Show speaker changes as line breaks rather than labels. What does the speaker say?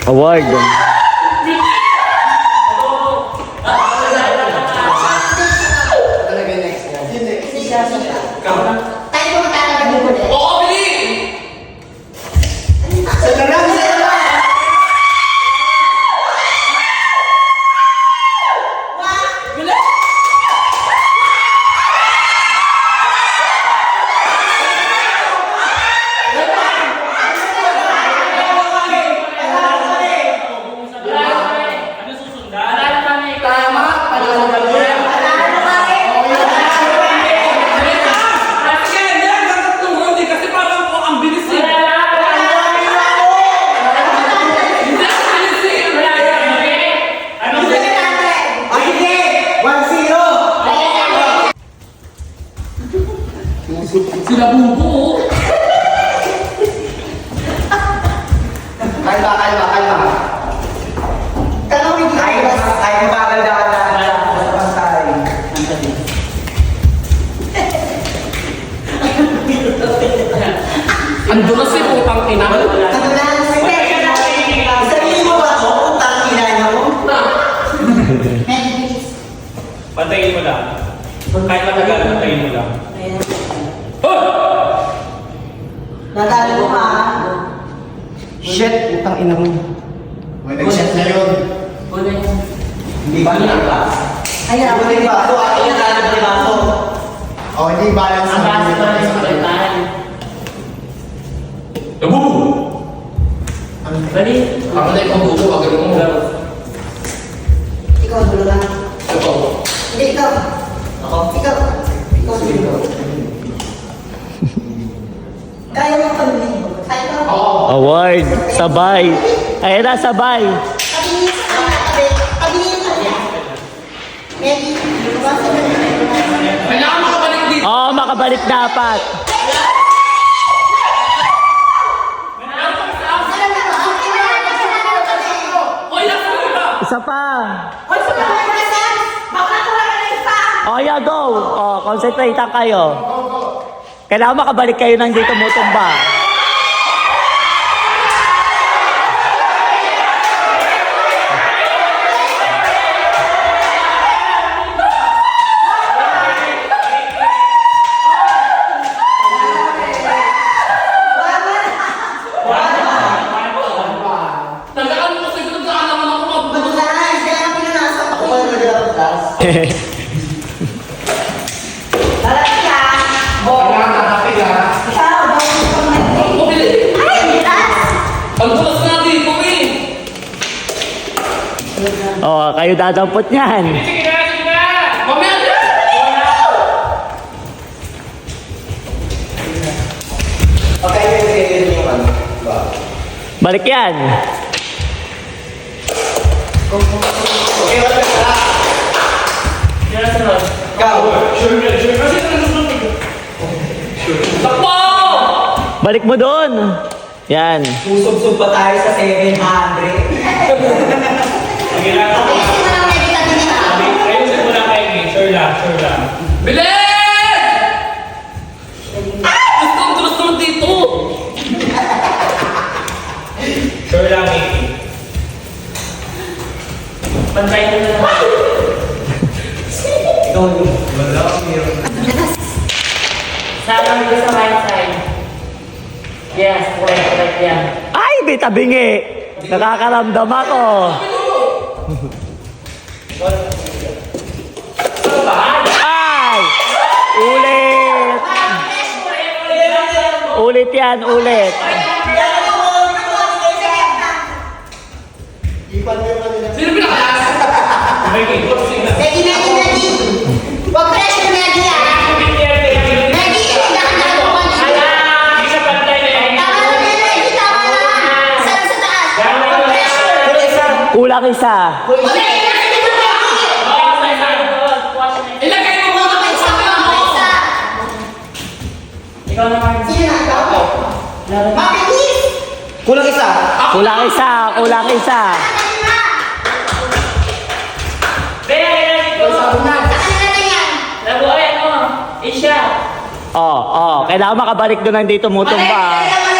Award.
Talaga next yan.
Tayo mo talaga mo ulit.
Oo, bili!
Sa larang, sa larang!
Bili!
Tama, panalo ka yan.
Kasi parang po ang bilis eh. Hindi ako bilis eh.
Sige! 1-0!
Sila bubo.
Kalma, kalma, kalma.
Tanongin ko.
Ay, mabagal na ka na bantay.
Ang dulas eh, putang ina.
Tatulan.
Sabihin mo ba ako kung tangina niyo ko?
Medbilis.
Pantayin mo lang. Kahit matagal, pantayin mo lang.
Nadali mo ka.
Shit, utang ina mo. May nag-shit na yun. Hindi ba nila?
Ayun ako.
Hindi ba? Ito, ato yung nalang ng baso. O, hindi balance ang
Nabubo. Ako na yung bubo, wag mo.
Ikaw dulo lang.
Ito.
Hindi, ikaw.
Ako?
Ikaw. Ikaw dulo. Kaya mo pamilin mo. Kaya mo.
Oo.
Award. Sabay. Ayan na, sabay.
Pabingin sa kanya. Pabingin sa kanya. Medyo. Basta na.
Kailangan makabalik dito.
Oo, makabalik dapat.
Oy, nasa ba?
Isa pa.
Hoy, sa mga present! Baka wala ka na isa!
O, yeah, go. O, concentrate lang kayo. Kailangan makabalik kayo ng dito mutumba.
Tagaan mo kasi nagdaan naman ako mag-
Madulas! Kaya ang pinanasok
Ako
ako.
pa yung naglapas.
Tara siya!
Kailangan tatapig ha.
Ikaw, bawang sa pamilin.
Ako bili.
Ay, bilas!
Ang dulas nga dito eh.
O, kayo dadampot niyan.
Sige na, sige na!
Mamaya na.
Okay, yun yung ano. Diba?
Balik yan.
Okay, wala ka na.
Sige na, sunod.
Ikaw.
Sure na, sure. Kasi sunod.
Takbo!
Balik mo doon. Yan.
Pusog-sug pa tayo sa 700.
Sige na.
Ayusin mo lang medyo tabi nila.
Ayusin mo lang kayo, May. Sure lang, sure lang.
Bilis! Gusto ang dulas naman dito.
Sure lang, May. Pantayin mo na lang.
Ikaw yung wala akong meron.
Sama mo sa right side. Yes, correct yan.
Ay, bitabingi. Nakakaramdam ako. Ay! Ulit! Ulit yan, ulit.
Ipan mo yung kanila.
Sino pinakalas?
May sige na.
Ready, ready, ready! Huwag pressure, ready ah! Ready, dahan na ako kanina.
Sige na, pantay na yan.
Tama na, ready, tama na! Sarap sa taas! Huwag pressure!
Pero isa.
Kulang isa.
Okay, ready, ready!
Ilagay mo muna
Okay,
ang
isa,
sabi mo.
okay, isa.
Ikaw naman.
Sino na? Ikaw? Bakit, please?
Kulang isa.
Kulang isa, kulang isa.
Saan na yan?
Labuhay mo. Isha.
Kailangan makabalik doon ng dito mutumba.
Mali,